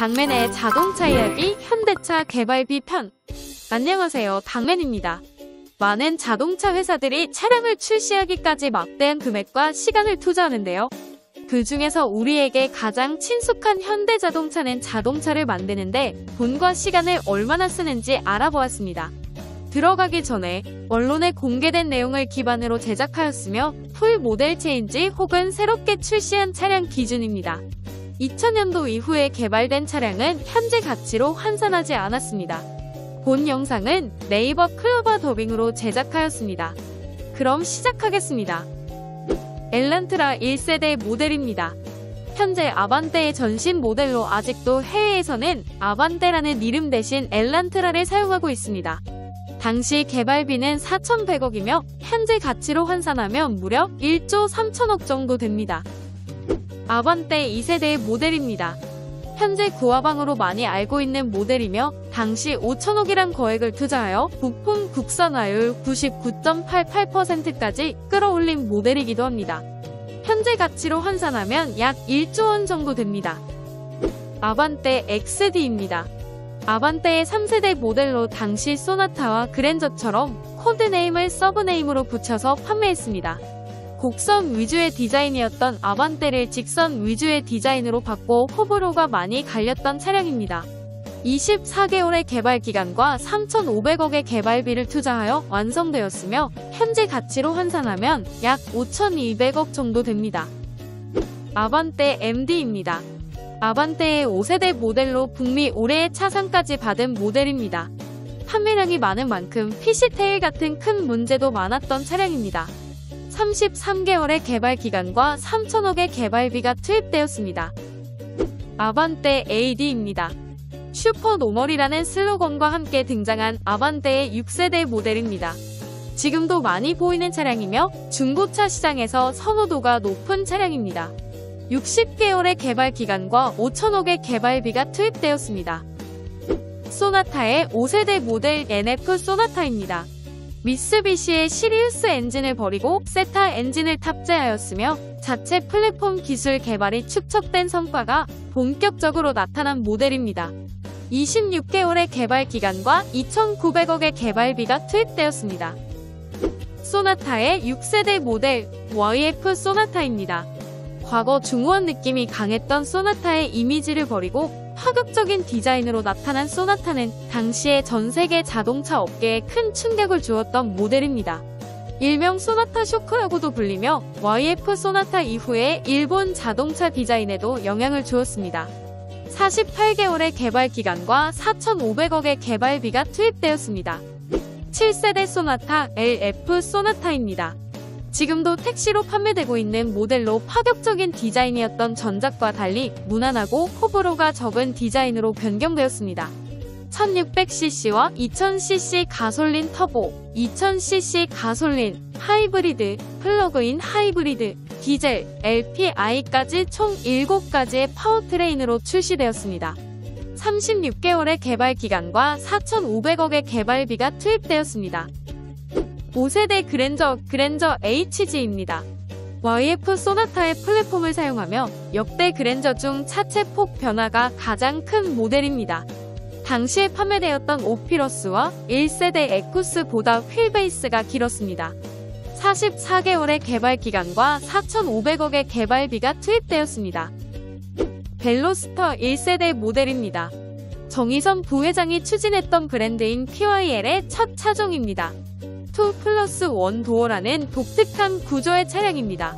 당맨의 자동차 이야기 현대차 개발비 편. 안녕하세요, 당맨입니다. 많은 자동차 회사들이 차량을 출시하기까지 막대한 금액과 시간을 투자하는데요. 그 중에서 우리에게 가장 친숙한 현대자동차는 자동차를 만드는데 돈과 시간을 얼마나 쓰는지 알아보았습니다. 들어가기 전에 언론에 공개된 내용을 기반으로 제작하였으며 풀 모델 체인지 혹은 새롭게 출시한 차량 기준입니다. 2000년도 이후에 개발된 차량은 현재 가치로 환산하지 않았습니다. 본 영상은 네이버 클로버 더빙으로 제작하였습니다. 그럼 시작하겠습니다. 엘란트라 1세대 모델입니다. 현재 아반떼의 전신 모델로 아직도 해외에서는 아반떼라는 이름 대신 엘란트라를 사용하고 있습니다. 당시 개발비는 4,100억이며 현재 가치로 환산하면 무려 1조 3천억 정도 됩니다. 아반떼 2세대의 모델입니다. 현재 구화방으로 많이 알고 있는 모델이며 당시 5천억이란 거액을 투자하여 부품 국산화율 99.88%까지 끌어올린 모델이기도 합니다. 현재 가치로 환산하면 약 1조 원 정도 됩니다. 아반떼 XD입니다. 아반떼의 3세대 모델로 당시 소나타와 그랜저처럼 코드네임을 서브네임으로 붙여서 판매했습니다. 곡선 위주의 디자인이었던 아반떼를 직선 위주의 디자인으로 바꿔 호불호가 많이 갈렸던 차량입니다. 24개월의 개발 기간과 3,500억의 개발비를 투자하여 완성되었으며 현재 가치로 환산하면 약 5,200억 정도 됩니다. 아반떼 MD입니다. 아반떼의 5세대 모델로 북미 올해의 차상까지 받은 모델입니다. 판매량이 많은 만큼 피시테일 같은 큰 문제도 많았던 차량입니다. 33개월의 개발 기간과 3천억의 개발비가 투입되었습니다. 아반떼 AD입니다. 슈퍼노멀이라는 슬로건과 함께 등장한 아반떼의 6세대 모델입니다. 지금도 많이 보이는 차량이며 중고차 시장에서 선호도가 높은 차량입니다. 60개월의 개발 기간과 5천억의 개발비가 투입되었습니다. 소나타의 5세대 모델 NF 소나타입니다. 미쓰비시의 시리우스 엔진을 버리고 세타 엔진을 탑재하였으며 자체 플랫폼 기술 개발이 축적된 성과가 본격적으로 나타난 모델입니다. 26개월의 개발 기간과 2,900억의 개발비가 투입되었습니다. 소나타의 6세대 모델 YF 소나타입니다. 과거 중후한 느낌이 강했던 소나타의 이미지를 버리고 파격적인 디자인으로 나타난 소나타는 당시에 전세계 자동차 업계에 큰 충격을 주었던 모델입니다. 일명 소나타 쇼크라고도 불리며 YF 소나타 이후에 일본 자동차 디자인에도 영향을 주었습니다. 48개월의 개발 기간과 4,500억의 개발비가 투입되었습니다. 7세대 소나타 LF 소나타입니다. 지금도 택시로 판매되고 있는 모델로 파격적인 디자인이었던 전작과 달리 무난하고 호불호가 적은 디자인으로 변경되었습니다. 1600cc와 2000cc 가솔린 터보, 2000cc 가솔린, 하이브리드, 플러그인 하이브리드, 디젤, LPI까지 총 7가지의 파워트레인으로 출시되었습니다. 36개월의 개발 기간과 4,500억의 개발비가 투입되었습니다. 5세대 그랜저 HG입니다. YF 소나타의 플랫폼을 사용하며 역대 그랜저 중 차체 폭 변화가 가장 큰 모델입니다. 당시에 판매되었던 오피러스와 1세대 에쿠스보다 휠베이스가 길었습니다. 44개월의 개발 기간과 4,500억의 개발비가 투입되었습니다. 벨로스터 1세대 모델입니다. 정의선 부회장이 추진했던 브랜드인 PYL의 첫 차종입니다. 2+1 도어라는 독특한 구조의 차량입니다.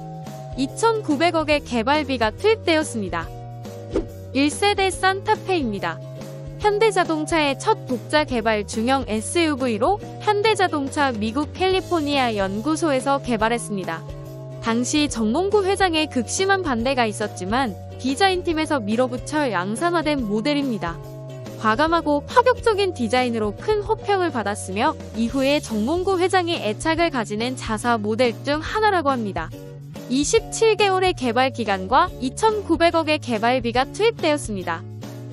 2,900억의 개발비가 투입되었습니다. 1세대 산타페입니다. 현대자동차의 첫 독자 개발 중형 SUV로 현대자동차 미국 캘리포니아 연구소에서 개발했습니다. 당시 정몽구 회장의 극심한 반대가 있었지만 디자인팀에서 밀어붙여 양산화된 모델입니다. 과감하고 파격적인 디자인으로 큰 호평을 받았으며 이후에 정몽구 회장이 애착을 가지는 자사 모델 중 하나라고 합니다. 27개월의 개발 기간과 2,900억의 개발비가 투입되었습니다.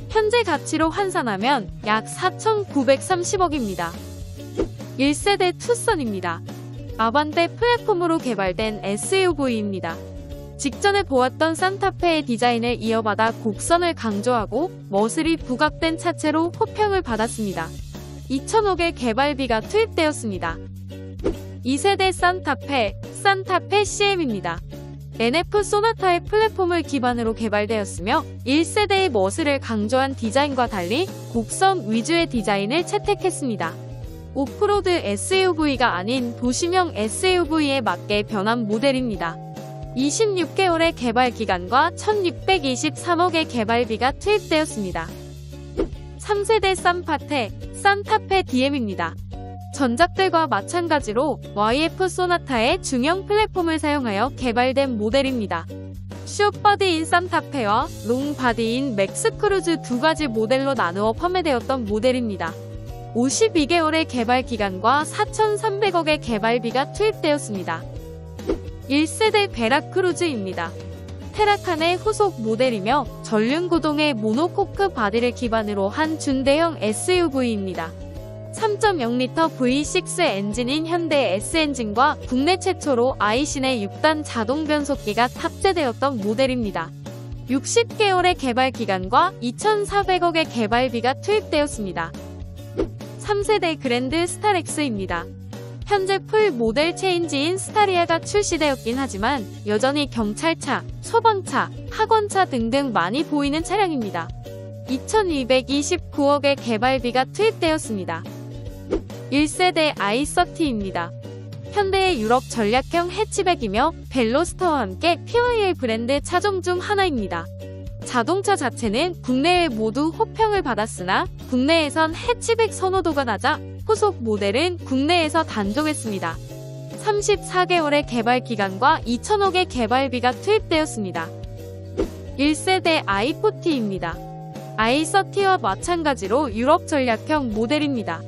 현재 가치로 환산하면 약 4,930억입니다. 1세대 투선입니다. 아반떼 플랫폼으로 개발된 SUV입니다. 직전에 보았던 산타페의 디자인을 이어받아 곡선을 강조하고 머슬이 부각된 차체로 호평을 받았습니다. 2,000억의 개발비가 투입되었습니다. 2세대 산타페, 산타페 CM입니다. NF 소나타의 플랫폼을 기반으로 개발되었으며 1세대의 머슬을 강조한 디자인과 달리 곡선 위주의 디자인을 채택했습니다. 오프로드 SUV가 아닌 도심형 SUV에 맞게 변한 모델입니다. 26개월의 개발 기간과 1,623억의 개발비가 투입되었습니다. 3세대 산타페 DM입니다. 전작들과 마찬가지로 YF 소나타의 중형 플랫폼을 사용하여 개발된 모델입니다. 숏바디인 산타페와 롱바디인 맥스크루즈 두 가지 모델로 나누어 판매되었던 모델입니다. 52개월의 개발 기간과 4,300억의 개발비가 투입되었습니다. 1세대 베라크루즈입니다. 테라칸의 후속 모델이며 전륜구동의 모노코크 바디를 기반으로 한 준대형 SUV입니다. 3.0L V6 엔진인 현대 S엔진과 국내 최초로 아이신의 6단 자동 변속기가 탑재되었던 모델입니다. 60개월의 개발 기간과 2,400억의 개발비가 투입되었습니다. 3세대 그랜드 스타렉스입니다. 현재 풀 모델 체인지인 스타리아가 출시되었긴 하지만 여전히 경찰차, 소방차, 학원차 등등 많이 보이는 차량입니다. 2,229억의 개발비가 투입되었습니다. 1세대 i30입니다. 현대의 유럽 전략형 해치백이며 벨로스터와 함께 PYR 브랜드 차종 중 하나입니다. 자동차 자체는 국내외 모두 호평을 받았으나 국내에선 해치백 선호도가 낮아 후속 모델은 국내에서 단종했습니다. 34개월의 개발 기간과 2,000억의 개발비가 투입되었습니다. 1세대 i40입니다. i30와 마찬가지로 유럽 전략형 모델입니다.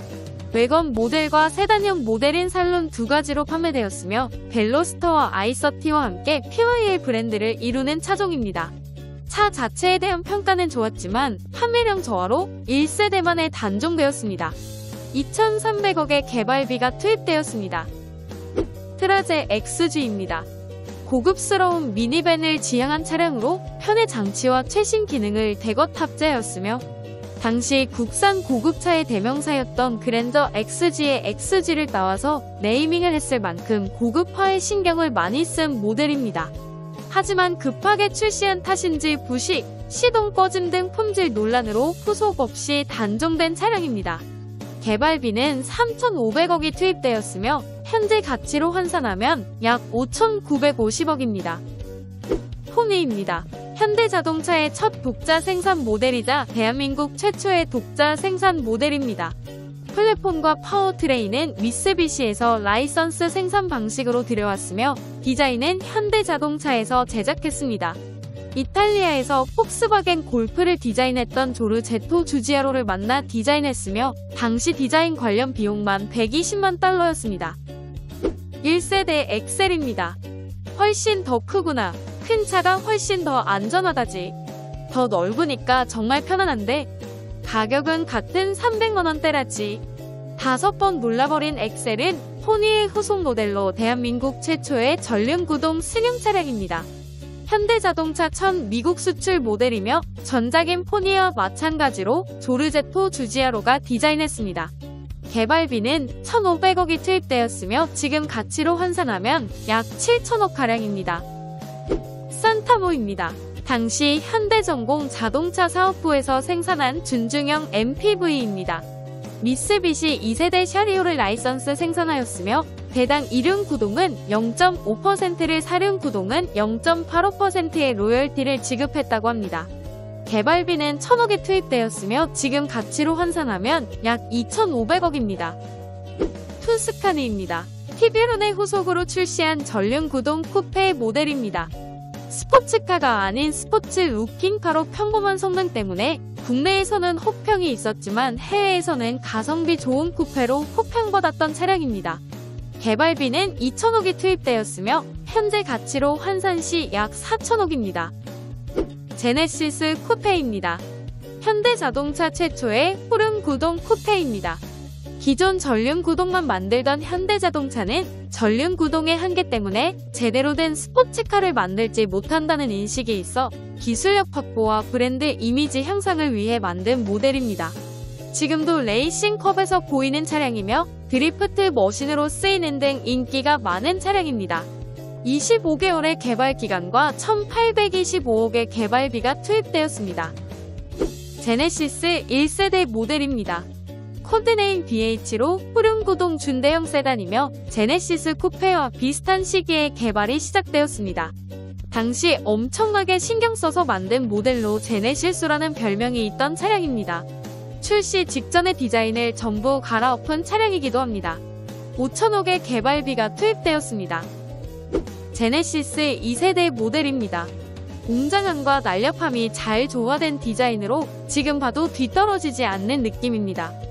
외건 모델과 세단형 모델인 살론 두 가지로 판매되었으며 벨로스터와 i30와 함께 PYR 브랜드를 이루는 차종입니다. 차 자체에 대한 평가는 좋았지만 판매량 저하로 1세대만에 단종되었습니다. 2,300억의 개발비가 투입되었습니다. 트라제 XG입니다. 고급스러운 미니밴을 지향한 차량으로 편의 장치와 최신 기능을 대거 탑재하였으며 당시 국산 고급차의 대명사였던 그랜저 XG의 XG를 따와서 네이밍을 했을 만큼 고급화에 신경을 많이 쓴 모델입니다. 하지만 급하게 출시한 탓인지 부식, 시동 꺼짐 등 품질 논란으로 후속 없이 단종된 차량입니다. 개발비는 3,500억이 투입되었으며 현재 가치로 환산하면 약 5,950억입니다. 포니입니다. 현대자동차의 첫 독자 생산 모델이자 대한민국 최초의 독자 생산 모델입니다. 플랫폼과 파워트레인은 미쓰비시에서 라이선스 생산 방식으로 들여왔으며 디자인은 현대자동차에서 제작했습니다. 이탈리아에서 폭스바겐 골프를 디자인했던 조르제토 주지아로를 만나 디자인했으며 당시 디자인 관련 비용만 120만 달러였습니다. 1세대 엑셀입니다. 훨씬 더 크구나. 큰 차가 훨씬 더 안전하다지. 더 넓으니까 정말 편안한데 가격은 같은 300만원대라지. 5번 놀라버린 엑셀은 포니의 후속 모델로 대한민국 최초의 전륜구동 승용 차량입니다. 현대자동차 첫 미국 수출 모델이며 전작인 포니와 마찬가지로 조르제토 주지아로가 디자인했습니다. 개발비는 1,500억이 투입되었으며 지금 가치로 환산하면 약 7,000억가량입니다. 산타모입니다. 당시 현대전공 자동차 사업부에서 생산한 준중형 MPV입니다. 미쓰비시 2세대 샤리오를 라이선스 생산하였으며 대당 이륜 구동은 0.5%를 사륜 구동은 0.85%의 로열티를 지급했다고 합니다. 개발비는 1,000억이 투입되었으며 지금 가치로 환산하면 약 2,500억입니다. 투스카니입니다. 티비론의 후속으로 출시한 전륜구동 쿠페 모델입니다. 스포츠카가 아닌 스포츠 루킹카로 평범한 성능 때문에 국내에서는 호평이 있었지만 해외에서는 가성비 좋은 쿠페로 호평받았던 차량입니다. 개발비는 2,000억이 투입되었으며 현재 가치로 환산 시 약 4,000억입니다. 제네시스 쿠페입니다. 현대자동차 최초의 후륜 구동 쿠페입니다. 기존 전륜구동만 만들던 현대자동차는 전륜구동의 한계 때문에 제대로 된 스포츠카를 만들지 못한다는 인식이 있어 기술력 확보와 브랜드 이미지 향상을 위해 만든 모델입니다. 지금도 레이싱컵에서 보이는 차량이며 드리프트 머신으로 쓰이는 등 인기가 많은 차량입니다. 25개월의 개발 기간과 1825억의 개발비가 투입되었습니다. 제네시스 1세대 모델입니다. 코드네임 BH로 후륜구동 준대형 세단이며 제네시스 쿠페와 비슷한 시기에 개발이 시작되었습니다. 당시 엄청나게 신경 써서 만든 모델로 제네시스라는 별명이 있던 차량입니다. 출시 직전의 디자인을 전부 갈아엎은 차량이기도 합니다. 5천억의 개발비가 투입되었습니다. 제네시스 2세대 모델입니다. 웅장함과 날렵함이 잘 조화된 디자인으로 지금 봐도 뒤떨어지지 않는 느낌입니다.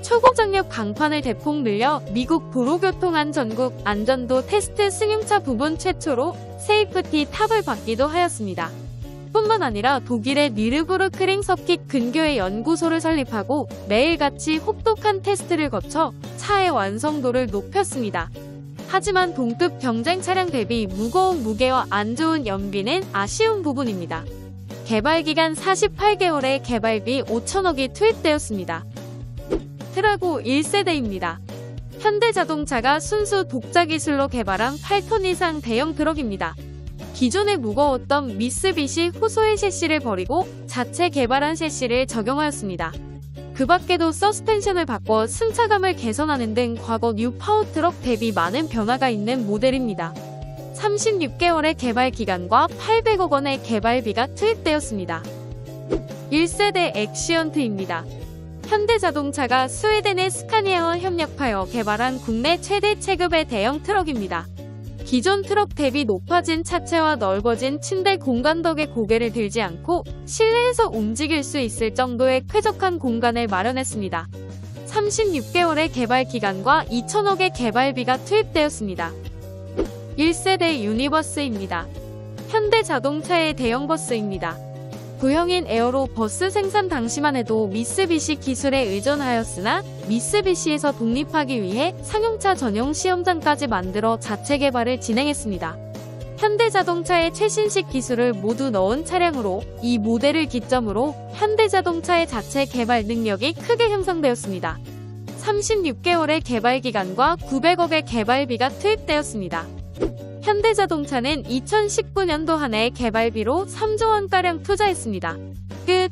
초고장력 강판을 대폭 늘려 미국 도로교통안전국 안전도 테스트 승용차 부분 최초로 세이프티 탑을 받기도 하였습니다. 뿐만 아니라 독일의 니르부르크링 서킷 근교에 연구소를 설립하고 매일같이 혹독한 테스트를 거쳐 차의 완성도를 높였습니다. 하지만 동급 경쟁 차량 대비 무거운 무게와 안 좋은 연비는 아쉬운 부분입니다. 개발기간 48개월에 개발비 5천억이 투입되었습니다. 트라고 1세대입니다. 현대자동차가 순수 독자 기술로 개발한 8톤 이상 대형 트럭입니다. 기존에 무거웠던 미쓰비시 후소의 셰시를 버리고 자체 개발한 셰시를 적용하였습니다. 그 밖에도 서스펜션을 바꿔 승차감을 개선하는 등 과거 뉴 파워트럭 대비 많은 변화가 있는 모델입니다. 36개월의 개발 기간과 800억 원의 개발비가 투입되었습니다. 1세대 엑시언트입니다. 현대자동차가 스웨덴의 스카니아와 협력하여 개발한 국내 최대 체급의 대형 트럭입니다. 기존 트럭 대비 높아진 차체와 넓어진 침대 공간 덕에 고개를 들지 않고 실내에서 움직일 수 있을 정도의 쾌적한 공간을 마련했습니다. 36개월의 개발 기간과 2천억의 개발비가 투입되었습니다. 1세대 유니버스입니다. 현대자동차의 대형 버스입니다. 구형인 에어로 버스 생산 당시만 해도 미쓰비시 기술에 의존하였으나 미쓰비시에서 독립하기 위해 상용차 전용 시험장까지 만들어 자체 개발을 진행했습니다. 현대자동차의 최신식 기술을 모두 넣은 차량으로 이 모델을 기점으로 현대자동차의 자체 개발 능력이 크게 향상되었습니다. 36개월의 개발 기간과 900억의 개발비가 투입되었습니다. 현대자동차는 2019년도 한 해 개발비로 3조 원가량 투자했습니다. 끝.